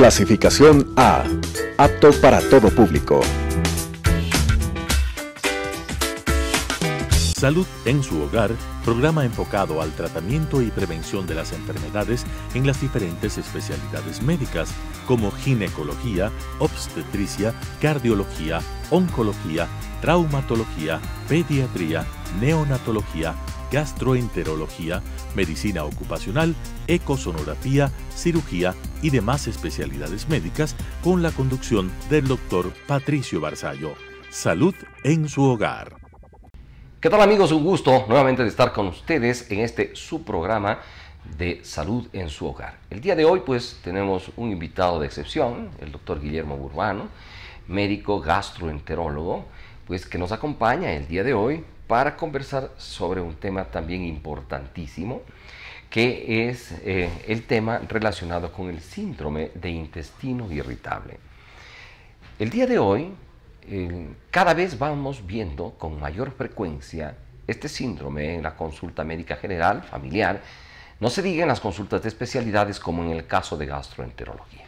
Clasificación A. Apto para todo público. Salud en su hogar, programa enfocado al tratamiento y prevención de las enfermedades en las diferentes especialidades médicas, como ginecología, obstetricia, cardiología, oncología, traumatología, pediatría, neonatología, gastroenterología, medicina ocupacional, ecosonografía, cirugía y demás especialidades médicas, con la conducción del doctor Patricio Barzallo. Salud en su hogar. ¿Qué tal, amigos? Un gusto nuevamente de estar con ustedes en este su programa de Salud en su hogar. El día de hoy pues tenemos un invitado de excepción, el doctor Guillermo Burbano, médico gastroenterólogo, pues que nos acompaña el día de hoy para conversar sobre un tema también importantísimo, que es el tema relacionado con el síndrome de intestino irritable. El día de hoy cada vez vamos viendo con mayor frecuencia este síndrome en la consulta médica general, familiar, no se diga en las consultas de especialidades como en el caso de gastroenterología.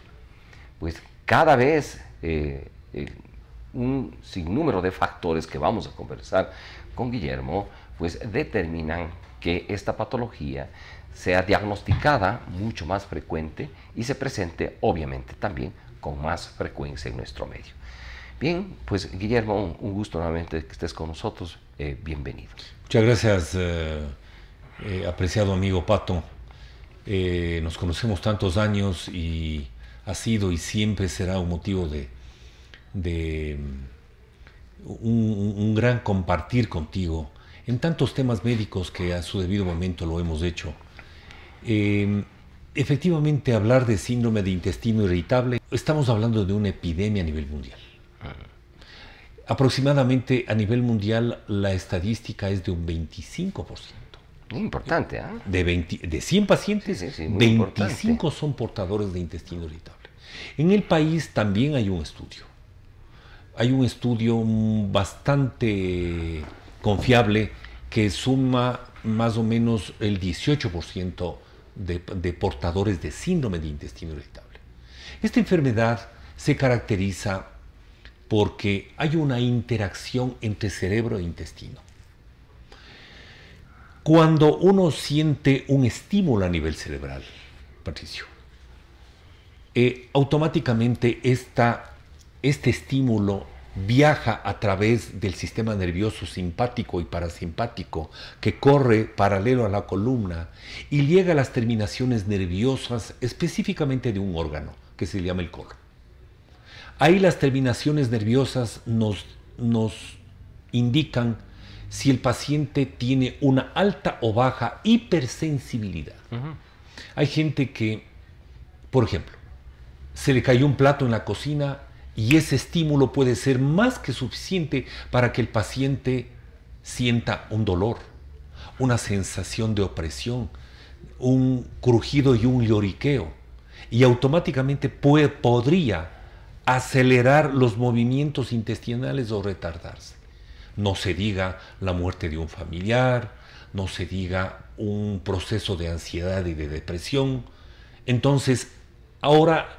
Pues cada vez un sinnúmero de factores que vamos a conversar con Guillermo, pues determinan que esta patología sea diagnosticada mucho más frecuente y se presente obviamente también con más frecuencia en nuestro medio. Bien, pues Guillermo, un gusto nuevamente que estés con nosotros. Bienvenido. Muchas gracias, apreciado amigo Pato. Nos conocemos tantos años y ha sido y siempre será un motivo de un gran compartir contigo en tantos temas médicos que a su debido momento lo hemos hecho. Efectivamente, hablar de síndrome de intestino irritable, estamos hablando de una epidemia a nivel mundial. Aproximadamente a nivel mundial la estadística es de un 25%. Muy importante, ¿eh? De 100 pacientes, sí, 25 importante. son portadores de intestino irritable. En el país también hay un estudio. Hay un estudio bastante confiable que suma más o menos el 18% de portadores de síndrome de intestino irritable. Esta enfermedad se caracteriza porque hay una interacción entre cerebro e intestino. Cuando uno siente un estímulo a nivel cerebral, Patricio, automáticamente este estímulo viaja a través del sistema nervioso simpático y parasimpático que corre paralelo a la columna y llega a las terminaciones nerviosas específicamente de un órgano que se llama el colon. Ahí las terminaciones nerviosas nos indican si el paciente tiene una alta o baja hipersensibilidad. Hay gente que, por ejemplo, se le cayó un plato en la cocina y ese estímulo puede ser más que suficiente para que el paciente sienta un dolor, una sensación de opresión, un crujido y un lloriqueo, y automáticamente podría acelerar los movimientos intestinales o retardarse. No se diga la muerte de un familiar, no se diga un proceso de ansiedad y de depresión. Entonces, ahora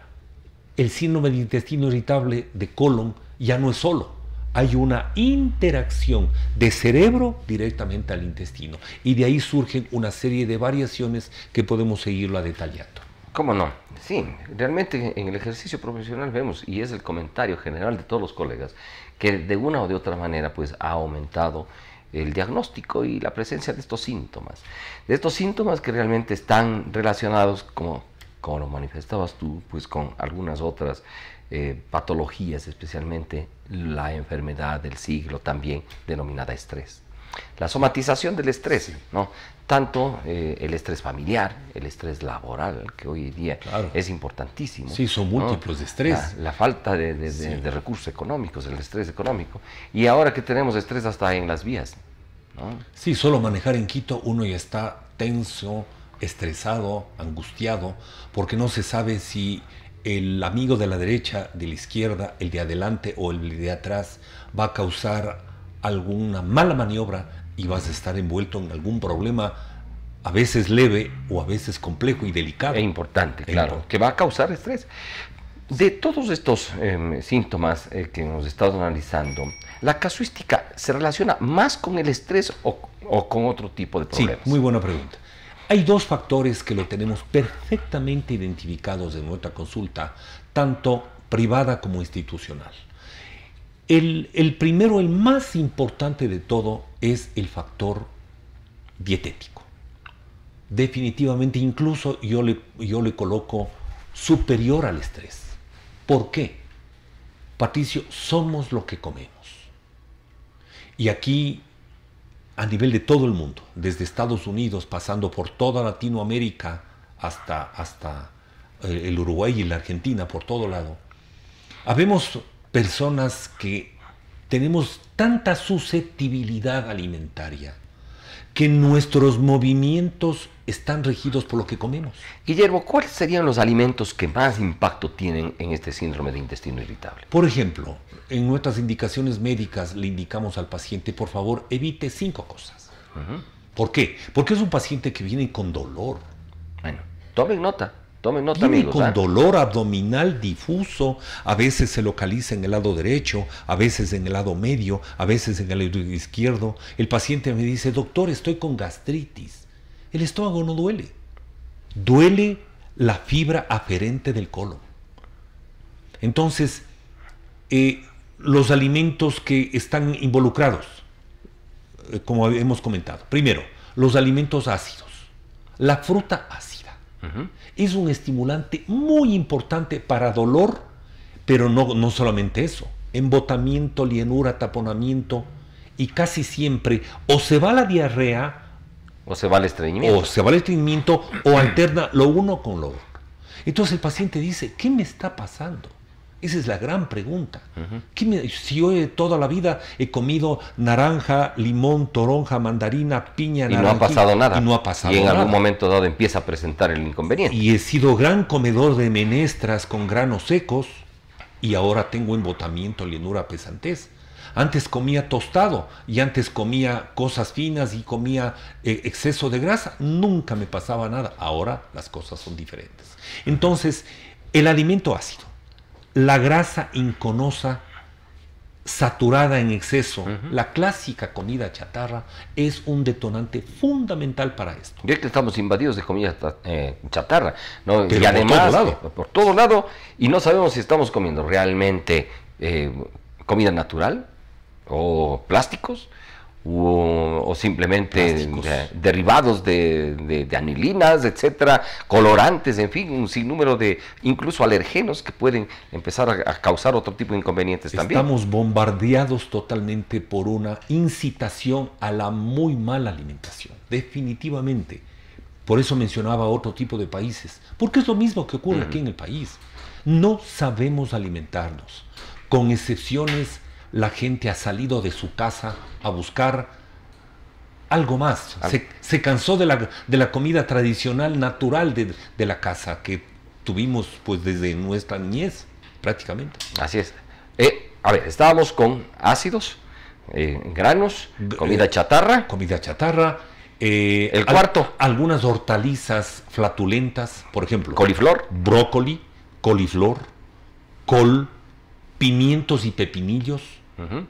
el síndrome de intestino irritable de colon ya no es solo, hay una interacción de cerebro directamente al intestino y de ahí surgen una serie de variaciones que podemos seguirlo detallando. ¿Cómo no? Sí, realmente en el ejercicio profesional vemos, y es el comentario general de todos los colegas, que de una o de otra manera pues ha aumentado el diagnóstico y la presencia de estos síntomas. De estos síntomas que realmente están relacionados, como lo manifestabas tú, pues con algunas otras patologías, especialmente la enfermedad del siglo también denominada estrés. La somatización del estrés, ¿no? Tanto el estrés familiar, el estrés laboral, que hoy en día es importantísimo. Sí, son múltiplos de estrés. La falta de recursos económicos, el estrés económico. Y ahora que tenemos estrés hasta en las vías, ¿no? Sí, solo manejar en Quito uno ya está tenso, estresado, angustiado, porque no se sabe si el amigo de la derecha, de la izquierda, el de adelante o el de atrás va a causar alguna mala maniobra y vas a estar envuelto en algún problema, a veces leve o a veces complejo y delicado. Es importante, claro, que va a causar estrés. De todos estos síntomas que hemos estado analizando, ¿la casuística se relaciona más con el estrés o con otro tipo de problemas? Sí, muy buena pregunta. Hay dos factores que lo tenemos perfectamente identificados en nuestra consulta, tanto privada como institucional. El primero, el más importante de todo, es el factor dietético. Definitivamente, incluso yo le coloco superior al estrés. ¿Por qué? Patricio, somos lo que comemos. Y aquí, a nivel de todo el mundo, desde Estados Unidos, pasando por toda Latinoamérica, hasta el Uruguay y la Argentina, por todo lado, habemos personas que tenemos tanta susceptibilidad alimentaria que nuestros movimientos están regidos por lo que comemos. Guillermo, ¿cuáles serían los alimentos que más impacto tienen en este síndrome de intestino irritable? Por ejemplo, en nuestras indicaciones médicas le indicamos al paciente, por favor, evite 5 cosas. ¿Por qué? Porque es un paciente que viene con dolor. Bueno, tomen nota. Tomen nota, Viene amigos. con dolor abdominal difuso, a veces se localiza en el lado derecho, a veces en el lado medio, a veces en el lado izquierdo. El paciente me dice, doctor, estoy con gastritis. El estómago no duele. Duele la fibra aferente del colon. Entonces, los alimentos que están involucrados, como hemos comentado. Primero, los alimentos ácidos. La fruta ácida. Es un estimulante muy importante para dolor, pero no solamente eso. Embotamiento, lienura, taponamiento, y casi siempre o se va la diarrea, o se va el estreñimiento, o alterna lo uno con lo otro. Entonces el paciente dice, ¿qué me está pasando? Esa es la gran pregunta. Si yo toda la vida he comido naranja, limón, toronja, mandarina, piña, y no ha pasado nada. Y no ha pasado nada. Y en nada. algún momento dado empieza a presentar el inconveniente. Y he sido gran comedor de menestras con granos secos y ahora tengo embotamiento, llenura, pesantez. Antes comía tostado y antes comía cosas finas y comía exceso de grasa. Nunca me pasaba nada. Ahora las cosas son diferentes. Entonces, el alimento ácido, la grasa inconosa, saturada en exceso, la clásica comida chatarra, es un detonante fundamental para esto. Ya que estamos invadidos de comida chatarra, ¿no? Pero y además, por todo lado, y no sabemos si estamos comiendo realmente comida natural, o plásticos, o simplemente derivados de anilinas, etcétera, colorantes, en fin, un sinnúmero de incluso alergenos que pueden empezar a causar otro tipo de inconvenientes también. Estamos bombardeados totalmente por una incitación a la muy mala alimentación, definitivamente. Por eso mencionaba otro tipo de países, porque es lo mismo que ocurre aquí en el país. No sabemos alimentarnos, con excepciones. La gente ha salido de su casa a buscar algo más. Se cansó de la comida tradicional, natural de la casa que tuvimos pues desde nuestra niñez, prácticamente. Así es. A ver, estábamos con ácidos, granos, comida chatarra. Comida chatarra. El cuarto. Algunas hortalizas flatulentas, por ejemplo. Coliflor. Brócoli, coliflor, col, pimientos y pepinillos.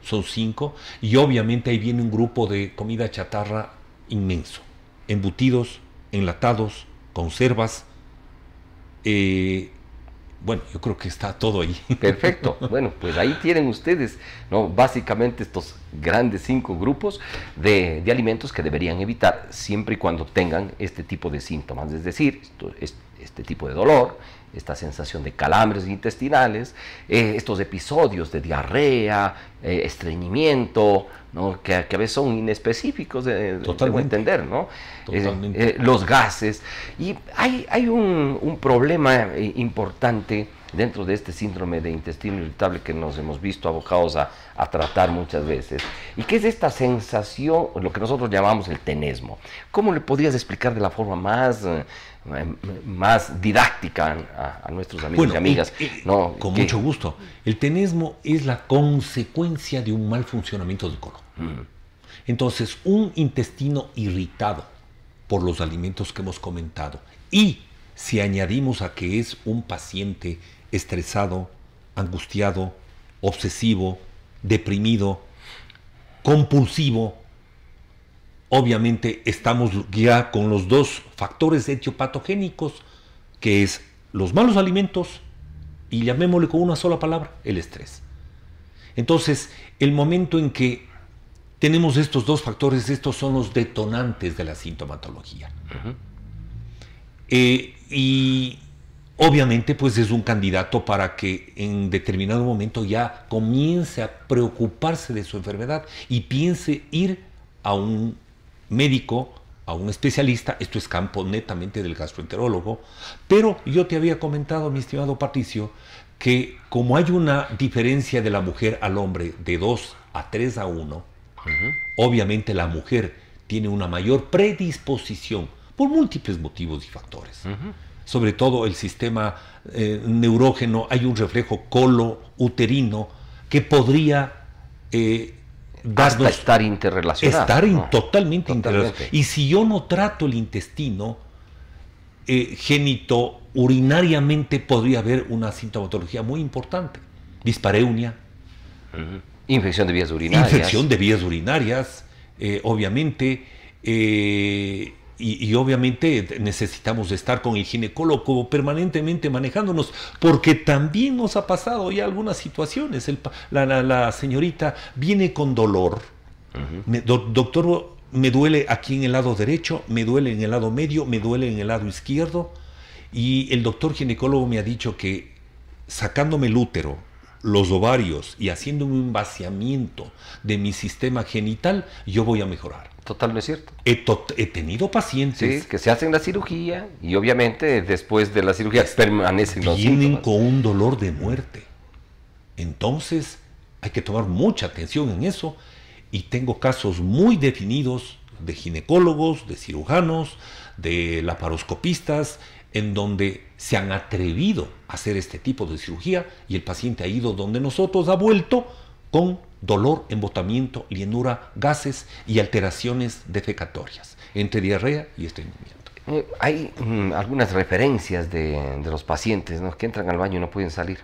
Son 5, y obviamente ahí viene un grupo de comida chatarra inmenso, embutidos, enlatados, conservas. Bueno, yo creo que está todo ahí. Perfecto. Bueno, pues ahí tienen ustedes, ¿no? Básicamente estos grandes 5 grupos de alimentos que deberían evitar siempre y cuando tengan este tipo de síntomas, es decir, este tipo de dolor, esta sensación de calambres intestinales, estos episodios de diarrea, estreñimiento, ¿no? que a veces son inespecíficos, debo entender, ¿no? Los gases. Y hay un problema importante dentro de este síndrome de intestino irritable que nos hemos visto abocados a tratar muchas veces, y que es esta sensación, lo que nosotros llamamos el tenesmo. ¿Cómo le podrías explicar de la forma más didáctica a nuestros amigos y amigas? Con mucho gusto. El tenesmo es la consecuencia de un mal funcionamiento del colon. Entonces, un intestino irritado por los alimentos que hemos comentado, y si añadimos a que es un paciente estresado, angustiado, obsesivo, deprimido, compulsivo, obviamente estamos ya con los dos factores etiopatogénicos, que es los malos alimentos y llamémosle con una sola palabra, el estrés. Entonces, el momento en que tenemos estos dos factores, estos son los detonantes de la sintomatología. Y obviamente pues es un candidato para que en determinado momento ya comience a preocuparse de su enfermedad y piense ir a un médico, a un especialista. Esto es campo netamente del gastroenterólogo, pero yo te había comentado, mi estimado Patricio, que como hay una diferencia de la mujer al hombre de 2 a 3 a 1, obviamente la mujer tiene una mayor predisposición por múltiples motivos y factores. Sobre todo el sistema neurógeno, hay un reflejo colo-uterino que podría hasta estar interrelacionado. Estar totalmente interrelacionado. Y si yo no trato el intestino, genito-urinariamente podría haber una sintomatología muy importante. Dispareunia. Infección de vías urinarias. Infección de vías urinarias, obviamente. Y obviamente necesitamos estar con el ginecólogo permanentemente manejándonos, porque también nos ha pasado ya algunas situaciones. La señorita viene con dolor. Doctor, me duele aquí en el lado derecho, me duele en el lado medio, me duele en el lado izquierdo. Y el doctor ginecólogo me ha dicho que sacándome el útero, los ovarios y haciéndome un vaciamiento de mi sistema genital, yo voy a mejorar. Totalmente cierto. He tenido pacientes que se hacen la cirugía y obviamente después de la cirugía permanecen los síntomas. Vienen con un dolor de muerte. Entonces hay que tomar mucha atención en eso, y tengo casos muy definidos de ginecólogos, de cirujanos, de laparoscopistas, en donde se han atrevido a hacer este tipo de cirugía y el paciente ha ido donde nosotros, ha vuelto con dolor, embotamiento, llenura, gases y alteraciones defecatorias, entre diarrea y estreñimiento. Hay algunas referencias de los pacientes, ¿no?, que entran al baño y no pueden salir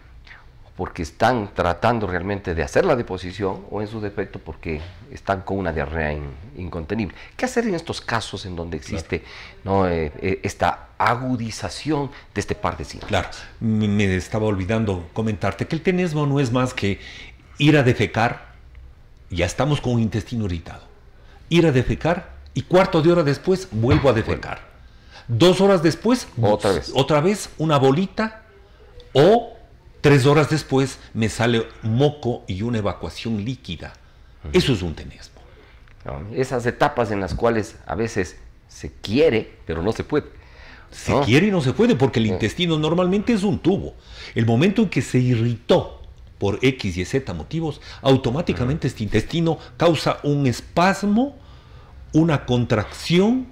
porque están tratando realmente de hacer la deposición, o en su defecto porque están con una diarrea incontenible. ¿Qué hacer en estos casos en donde existe, ¿no?, esta agudización de este par de síntomas? Claro, me estaba olvidando comentarte que el tenesmo no es más que ir a defecar. Ya estamos con un intestino irritado. Ir a defecar y cuarto de hora después vuelvo a defecar. 2 horas después, otra vez una bolita, o 3 horas después me sale moco y una evacuación líquida. Eso es un tenesmo. Esas etapas en las cuales a veces se quiere, pero no se puede. Se quiere y no se puede, porque el intestino normalmente es un tubo. El momento en que se irritó por X y Z motivos, automáticamente este intestino causa un espasmo, una contracción,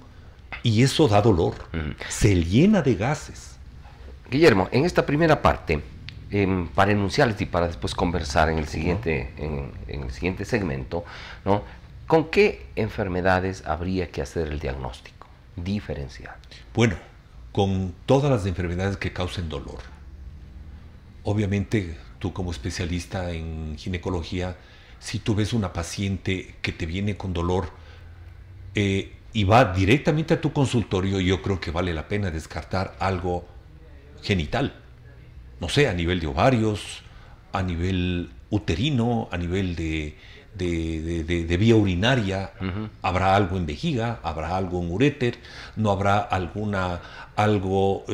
y eso da dolor. Se llena de gases. Guillermo, en esta primera parte, para enunciarles y para después conversar en el siguiente, en el siguiente segmento, ¿no?, ¿con qué enfermedades habría que hacer el diagnóstico diferencial? Bueno, con todas las enfermedades que causen dolor. Obviamente, tú como especialista en ginecología, si tú ves una paciente que te viene con dolor y va directamente a tu consultorio, yo creo que vale la pena descartar algo genital. No sé, a nivel de ovarios, a nivel uterino, a nivel de vía urinaria. Habrá algo en vejiga, habrá algo en uréter, no habrá algo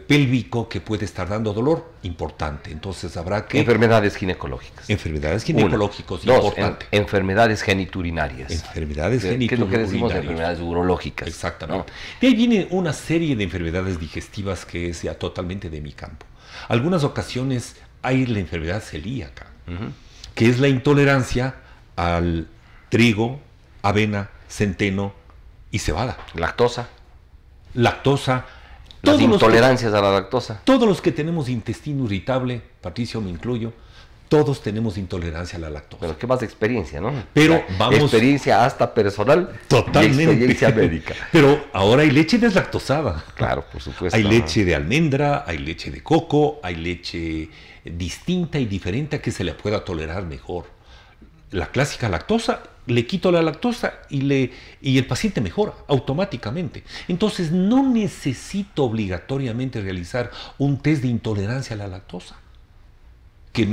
pélvico que puede estar dando dolor importante. Entonces habrá que... Enfermedades ginecológicas. Enfermedades ginecológicas, importante. Enfermedades geniturinarias. Enfermedades geniturinarias. ¿Qué es lo que decimos de enfermedades urológicas? Exactamente. ¿No? De ahí viene una serie de enfermedades digestivas que es ya totalmente de mi campo. Algunas ocasiones hay la enfermedad celíaca, que es la intolerancia al trigo, avena, centeno y cebada. Lactosa. Las intolerancias a la lactosa. Todos los que tenemos intestino irritable, Patricio, me incluyo, Todos tenemos intolerancia a la lactosa. Pero qué más de experiencia, ¿no? Pero vamos... Experiencia hasta personal. Totalmente. Y experiencia médica. Pero ahora hay leche deslactosada. Claro, por supuesto. Hay leche de almendra, hay leche de coco, hay leche distinta y diferente a que se le pueda tolerar mejor. La clásica lactosa, le quito la lactosa y el paciente mejora automáticamente. Entonces no necesito obligatoriamente realizar un test de intolerancia a la lactosa. Que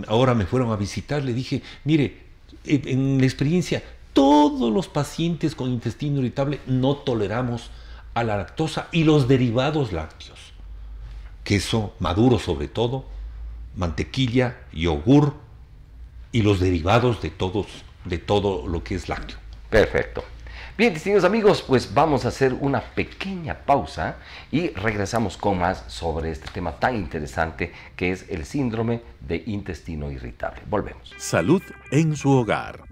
ahora me fueron a visitar, le dije, mire, en la experiencia, todos los pacientes con intestino irritable no toleramos a la lactosa y los derivados lácteos. Queso maduro sobre todo, mantequilla, yogur y los derivados de todo lo que es lácteo. Perfecto. Bien, distinguidos amigos, pues vamos a hacer una pequeña pausa y regresamos con más sobre este tema tan interesante que es el síndrome de intestino irritable. Volvemos. Salud en su hogar.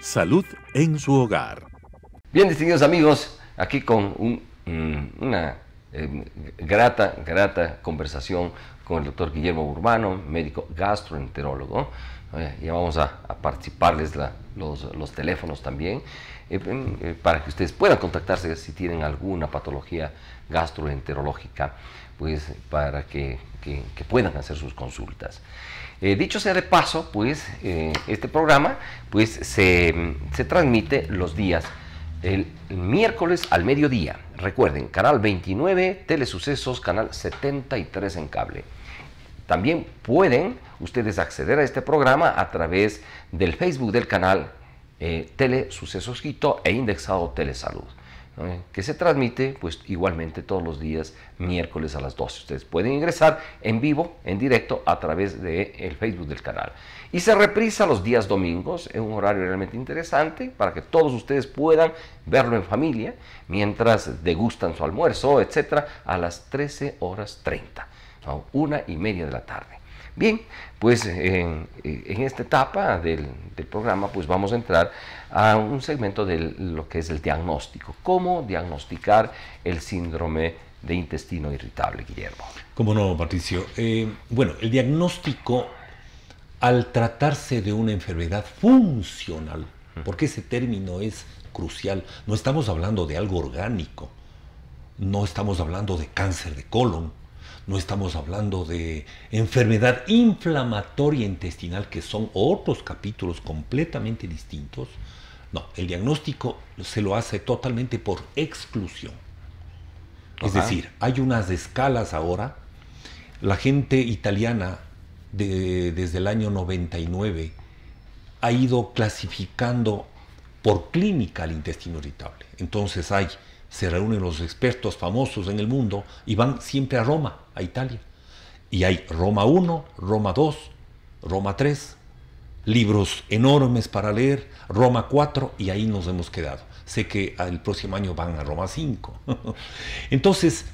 Salud en su hogar. Bien, distinguidos amigos, aquí con una grata conversación con el doctor Guillermo Burbano, médico gastroenterólogo. Ya vamos a participarles los teléfonos también, para que ustedes puedan contactarse si tienen alguna patología gastroenterológica, pues para que puedan hacer sus consultas. Dicho sea de paso, pues este programa pues se transmite los días el miércoles al mediodía. Recuerden, canal 29, Telesucesos, canal 73 en cable. También pueden ustedes acceder a este programa a través del Facebook del canal Telesucesos Quito e indexado Telesalud, que se transmite pues igualmente todos los días miércoles a las 12. Ustedes pueden ingresar en vivo, en directo, a través del Facebook del canal. Y se reprisa los días domingos en un horario realmente interesante para que todos ustedes puedan verlo en familia mientras degustan su almuerzo, etcétera, a las 13:30, ¿no? 1:30 de la tarde. Bien, pues en esta etapa del programa pues vamos a entrar a un segmento de lo que es el diagnóstico. ¿Cómo diagnosticar el síndrome de intestino irritable, Guillermo? ¿Cómo no, Patricio? Bueno, el diagnóstico, al tratarse de una enfermedad funcional, porque ese término es crucial, no estamos hablando de algo orgánico, no estamos hablando de cáncer de colon, no estamos hablando de enfermedad inflamatoria intestinal, que son otros capítulos completamente distintos. No, el diagnóstico se lo hace totalmente por exclusión. Es decir, hay unas escalas ahora. La gente italiana desde el año 99 ha ido clasificando por clínica el intestino irritable. Entonces se reúnen los expertos famosos en el mundo y van siempre a Roma, a Italia. Y hay Roma 1, Roma 2, Roma 3, libros enormes para leer, Roma 4, y ahí nos hemos quedado. Sé que el próximo año van a Roma 5. Entonces,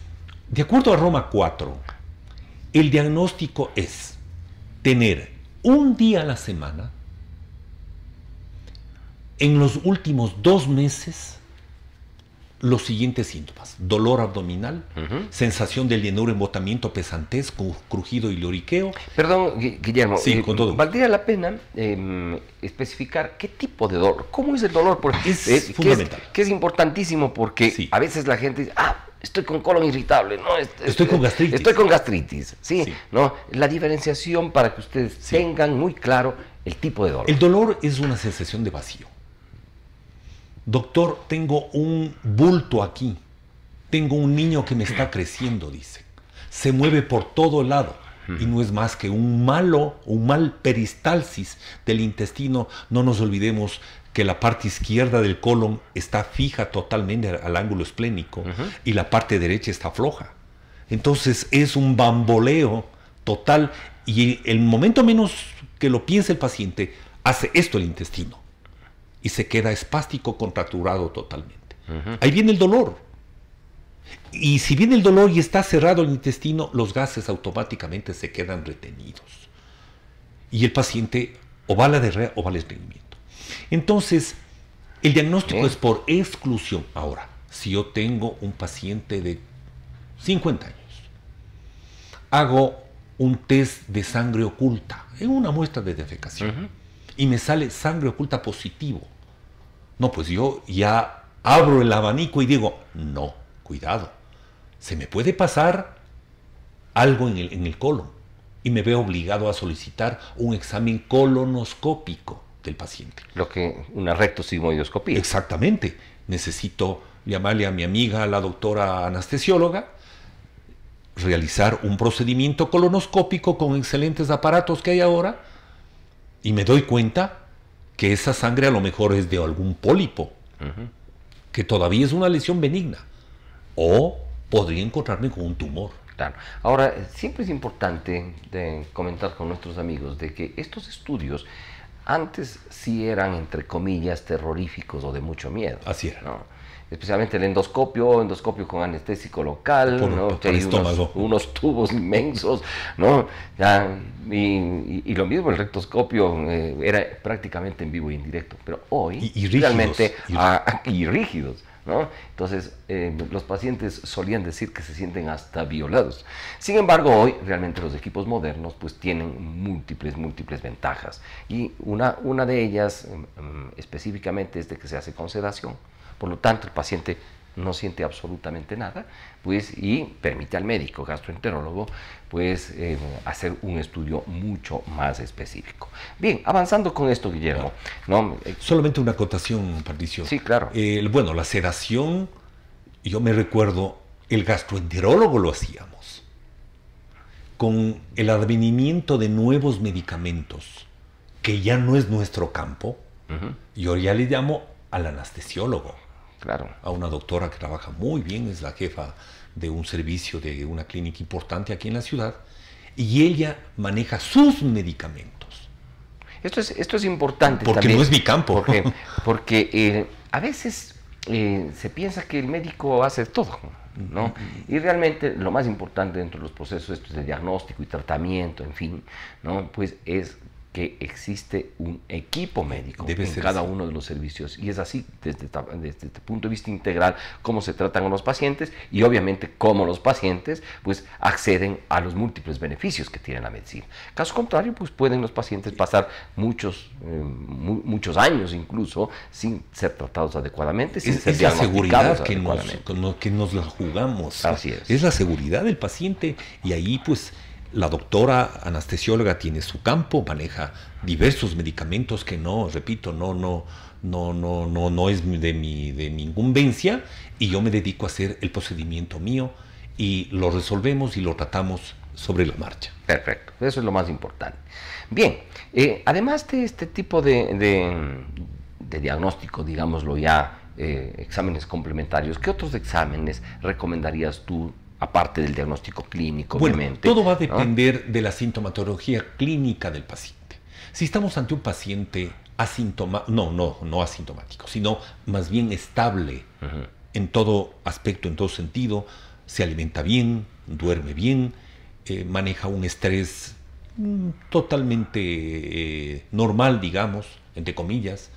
de acuerdo a Roma 4, el diagnóstico es tener un día a la semana, en los últimos 2 meses, los siguientes síntomas: dolor abdominal, sensación de llenura, embotamiento, pesantez, crujido y lloriqueo. Perdón, Guillermo, sí, con todo. ¿Valdría la pena especificar qué tipo de dolor? ¿Cómo es el dolor? Porque es fundamental. Que es importantísimo, porque a veces la gente dice, estoy con colon irritable, ¿no? Estoy con gastritis. Estoy con gastritis, sí. ¿No? La diferenciación para que ustedes tengan muy claro el tipo de dolor. El dolor es una sensación de vacío. Doctor, tengo un bulto aquí, tengo un niño que me está creciendo, dice. Se mueve por todo lado y no es más que un mal peristalsis del intestino. No nos olvidemos que la parte izquierda del colon está fija totalmente al ángulo esplénico y la parte derecha está floja. Entonces es un bamboleo total, y el momento menos que lo piense el paciente, hace esto el intestino y se queda espástico, contracturado totalmente. Ahí viene el dolor. Y si viene el dolor y está cerrado el intestino, los gases automáticamente se quedan retenidos. Y el paciente o va a la diarrea o va al estreñimiento. Entonces, el diagnóstico es por exclusión. Ahora, si yo tengo un paciente de 50 años, hago un test de sangre oculta en una muestra de defecación y me sale sangre oculta positivo. No, pues yo ya abro el abanico y digo, no, cuidado, se me puede pasar algo en el colon y me veo obligado a solicitar un examen colonoscópico del paciente. Lo que una rectosigmoidoscopía. Exactamente. Necesito llamarle a mi amiga, la doctora anestesióloga, realizar un procedimiento colonoscópico con excelentes aparatos que hay ahora y me doy cuenta que esa sangre a lo mejor es de algún pólipo, que todavía es una lesión benigna, o podría encontrarme con un tumor. Claro. Ahora, siempre es importante comentar con nuestros amigos de que estos estudios antes sí eran, entre comillas, terroríficos o de mucho miedo. Así era. ¿No? Especialmente el endoscopio con anestésico local, ¿no? Que hay unos tubos inmensos, ¿no? Ya, y lo mismo el rectoscopio era prácticamente en vivo y en directo, pero hoy y rígidos, realmente y rígidos, ¿no? Entonces los pacientes solían decir que se sienten hasta violados. Sin embargo, hoy realmente los equipos modernos pues tienen múltiples ventajas, y una de ellas específicamente es de que se hace con sedación. Por lo tanto, el paciente no siente absolutamente nada, pues, y permite al médico gastroenterólogo pues hacer un estudio mucho más específico. Bien, avanzando con esto, Guillermo, ¿no? Solamente una acotación, Patricio. Sí, claro. Bueno, la sedación, yo me recuerdo, el gastroenterólogo lo hacíamos. Con el advenimiento de nuevos medicamentos, que ya no es nuestro campo, yo ya le llamo al anestesiólogo. Claro. A una doctora que trabaja muy bien, es la jefa de un servicio de una clínica importante aquí en la ciudad, y ella maneja sus medicamentos. Esto es importante porque también. No es mi campo. Porque a veces se piensa que el médico hace todo, ¿no? Y realmente lo más importante dentro de los procesos estos de diagnóstico y tratamiento, en fin, ¿no? Pues es que existe un equipo médico en cada uno de los servicios, y es así desde este punto de vista integral cómo se tratan a los pacientes, y obviamente cómo los pacientes pues acceden a los múltiples beneficios que tiene la medicina. Caso contrario, pues pueden los pacientes pasar muchos años incluso sin ser tratados adecuadamente, sin ser diagnosticados adecuadamente. Que nos la jugamos. Así es. Es la seguridad del paciente, y ahí pues la doctora anestesióloga tiene su campo, maneja diversos medicamentos que no, repito, no es de mi incumbencia, y yo me dedico a hacer el procedimiento mío y lo resolvemos y lo tratamos sobre la marcha. Perfecto, eso es lo más importante. Bien, además de este tipo de diagnóstico, digámoslo ya, exámenes complementarios, ¿qué otros exámenes recomendarías tú? Aparte del diagnóstico clínico, bueno, obviamente. Todo va a depender de la sintomatología clínica del paciente. Si estamos ante un paciente no asintomático, sino más bien estable en todo aspecto, en todo sentido, se alimenta bien, duerme bien, maneja un estrés totalmente normal, digamos, entre comillas,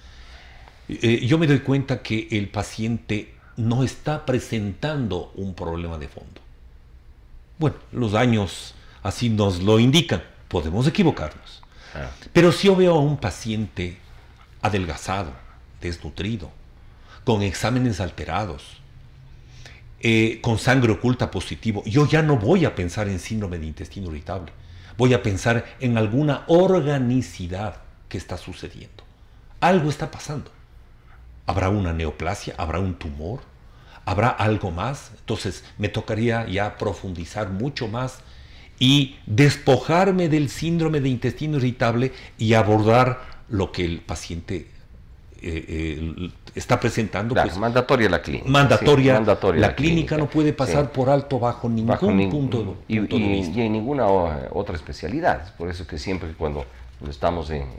yo me doy cuenta que el paciente no está presentando un problema de fondo. Bueno, los años así nos lo indican, podemos equivocarnos. Pero si yo veo a un paciente adelgazado, desnutrido, con exámenes alterados, con sangre oculta positivo, yo ya no voy a pensar en síndrome de intestino irritable, voy a pensar en alguna organicidad que está sucediendo. Algo está pasando. ¿Habrá una neoplasia? ¿Habrá un tumor? ¿Habrá algo más? Entonces me tocaría ya profundizar mucho más y despojarme del síndrome de intestino irritable y abordar lo que el paciente está presentando. Claro, pues, mandatoria la clínica. Mandatoria la clínica no puede pasar por alto bajo ningún punto de vista. Y en ninguna otra especialidad. Por eso que siempre cuando estamos en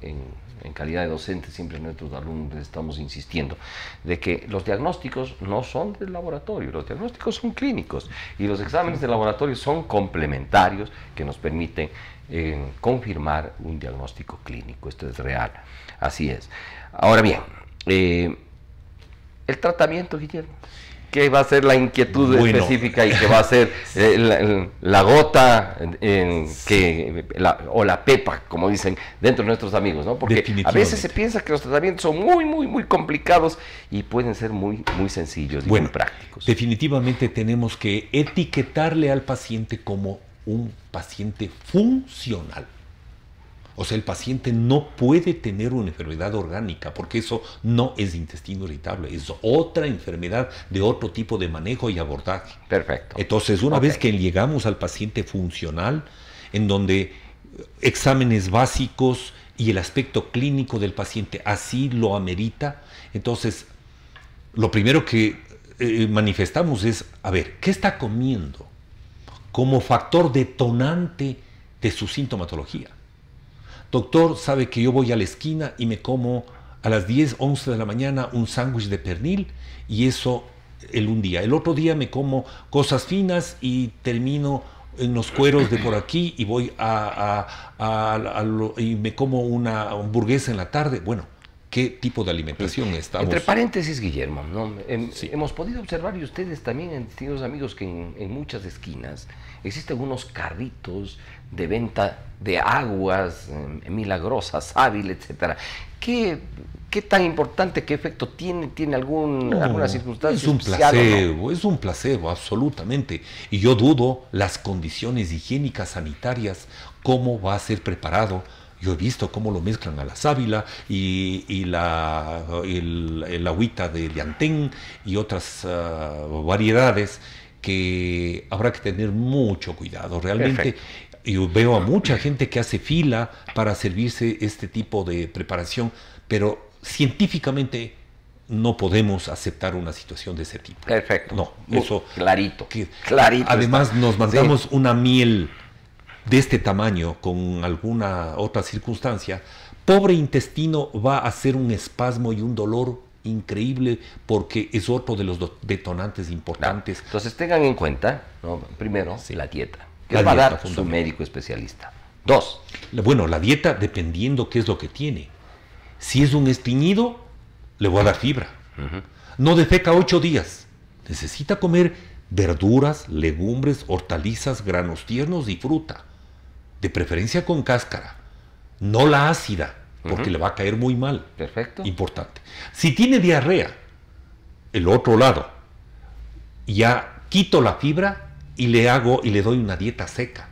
calidad de docentes, siempre nuestros alumnos les estamos insistiendo, de que los diagnósticos no son del laboratorio, los diagnósticos son clínicos y los exámenes de laboratorio son complementarios que nos permiten confirmar un diagnóstico clínico. Esto es real, así es. Ahora bien, el tratamiento, Guillermo, ¿qué va a ser la inquietud específica y que va a ser la gota o la pepa, como dicen dentro de nuestros amigos, ¿no? Porque a veces se piensa que los tratamientos son muy complicados y pueden ser muy sencillos y muy prácticos. Definitivamente tenemos que etiquetarle al paciente como un paciente funcional. O sea, el paciente no puede tener una enfermedad orgánica porque eso no es intestino irritable, es otra enfermedad de otro tipo de manejo y abordaje. Perfecto. Entonces, una vez que llegamos al paciente funcional, en donde exámenes básicos y el aspecto clínico del paciente así lo amerita, entonces, lo primero que manifestamos es, a ver, ¿qué está comiendo como factor detonante de su sintomatología? Doctor, sabe que yo voy a la esquina y me como a las 10, 11 de la mañana un sándwich de pernil y eso un día. El otro día me como cosas finas y termino en los cueros de por aquí y voy y me como una hamburguesa en la tarde. Bueno, ¿qué tipo de alimentación estamos? Entre paréntesis, Guillermo, ¿no? Hemos podido observar, y ustedes también, distintos amigos, que en muchas esquinas existen unos carritos de venta de aguas milagrosas, sábila, etcétera. ¿Qué tan importante, qué efecto tiene? ¿Tiene alguna circunstancia es un especial placebo, o no? Es un placebo, absolutamente. Y yo dudo las condiciones higiénicas sanitarias, cómo va a ser preparado. Yo he visto cómo lo mezclan a la sábila y el agüita de llantén y otras variedades que habrá que tener mucho cuidado. Realmente Perfecto. yo veo a mucha gente que hace fila para servirse este tipo de preparación, pero científicamente no podemos aceptar una situación de ese tipo. Perfecto. No, eso clarito. Clarito. Además nos mandamos una miel de este tamaño con alguna otra circunstancia, pobre intestino va a hacer un espasmo y un dolor increíble porque es otro de los detonantes importantes. Entonces tengan en cuenta, ¿no? Primero, la dieta. ¿Qué La va a dieta, dar su fundamental. médico especialista? 2. Bueno, la dieta dependiendo qué es lo que tiene. Si es un estreñido, le voy a dar fibra. No defeca 8 días. Necesita comer verduras, legumbres, hortalizas, granos tiernos y fruta. De preferencia con cáscara. No la ácida, porque le va a caer muy mal. Perfecto. Importante. Si tiene diarrea, el otro lado, ya quito la fibra y le doy una dieta seca.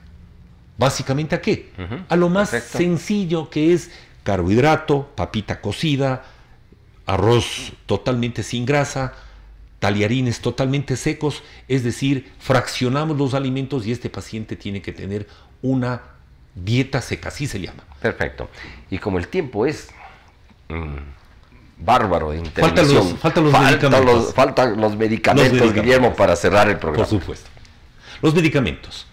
¿Básicamente a qué? A lo más sencillo, que es carbohidrato, papita cocida, arroz totalmente sin grasa, tallarines totalmente secos, es decir, fraccionamos los alimentos y este paciente tiene que tener una dieta seca, así se llama. Perfecto. Y como el tiempo es bárbaro de intervención, faltan los medicamentos, Guillermo, para cerrar el programa. Por supuesto. Los medicamentos.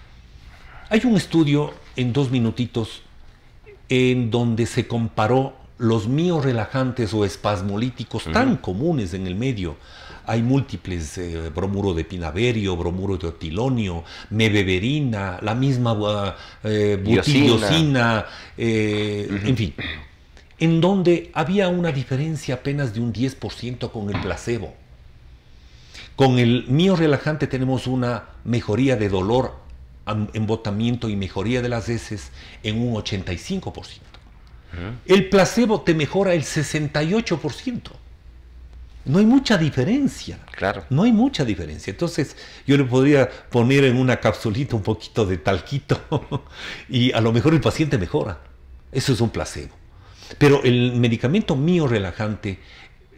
Hay un estudio en 2 minutitos en donde se comparó los miorelajantes o espasmolíticos tan comunes en el medio. Hay múltiples, bromuro de pinaverio, bromuro de otilonio, mebeverina, la misma butiliosina, en fin, en donde había una diferencia apenas de un 10% con el placebo. Con el miorelajante tenemos una mejoría de dolor, embotamiento y mejoría de las heces en un 85%. El placebo te mejora el 68%. No hay mucha diferencia. Claro. No hay mucha diferencia. Entonces, yo le podría poner en una capsulita un poquito de talquito y a lo mejor el paciente mejora. Eso es un placebo. Pero el medicamento miorelajante,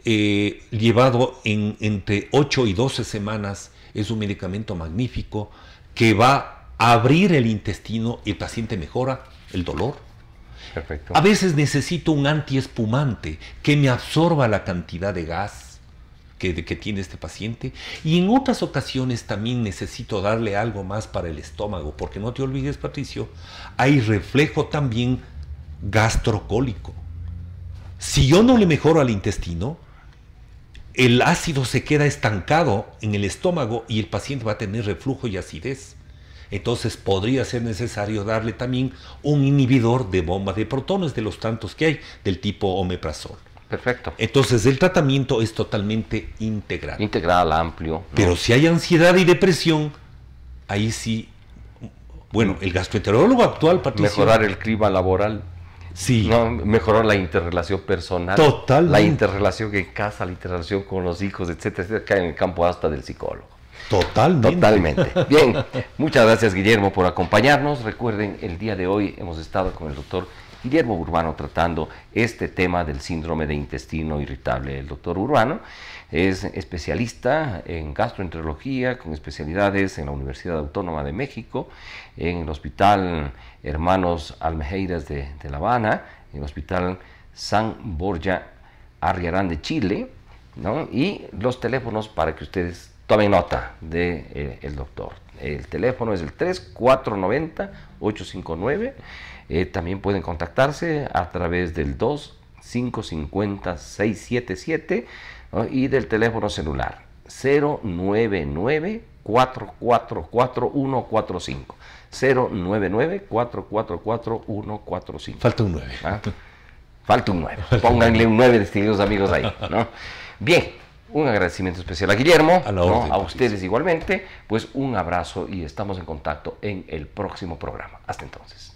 llevado entre 8 y 12 semanas, es un medicamento magnífico que va a abrir el intestino y el paciente mejora el dolor. Perfecto. A veces necesito un antiespumante que me absorba la cantidad de gas que tiene este paciente, y en otras ocasiones también necesito darle algo más para el estómago, porque no te olvides, Patricio, hay reflejo también gastrocólico. Si yo no le mejoro al intestino, el ácido se queda estancado en el estómago y el paciente va a tener reflujo y acidez. Entonces podría ser necesario darle también un inhibidor de bomba de protones, de los tantos que hay, del tipo omeprazol. Perfecto. Entonces el tratamiento es totalmente integral. Integral, amplio, ¿no? Pero si hay ansiedad y depresión, ahí sí, bueno, el gastroenterólogo actual, Patricio, mejorar el clima laboral. sí, No, mejorar la interrelación personal. Totalmente. La interrelación en casa, la interrelación con los hijos, etcétera, etcétera, cae en el campo hasta del psicólogo. totalmente. Totalmente. Bien, muchas gracias, Guillermo, por acompañarnos. Recuerden, el día de hoy hemos estado con el doctor Guillermo Urbano tratando este tema del síndrome de intestino irritable. El doctor Urbano es especialista en gastroenterología, con especialidades en la Universidad Autónoma de México, en el Hospital Hermanos Almejeiras de La Habana, en el Hospital San Borja Arriarán de Chile, ¿no? Y los teléfonos para que ustedes tomen nota de el doctor. El teléfono es el 3490-859. También pueden contactarse a través del 2550-677, ¿no? Y del teléfono celular 099-444-145. 099-444-145. Falta un 9. ¿Ah? Falta un 9. Pónganle un 9, distinguidos amigos, ahí, ¿no? Bien, un agradecimiento especial a Guillermo, A la ¿no? orden, A ustedes igualmente. Pues un abrazo y estamos en contacto en el próximo programa. Hasta entonces.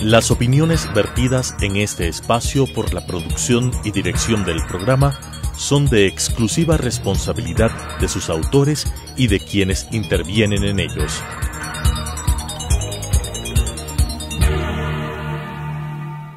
Las opiniones vertidas en este espacio por la producción y dirección del programa son de exclusiva responsabilidad de sus autores y de quienes intervienen en ellos.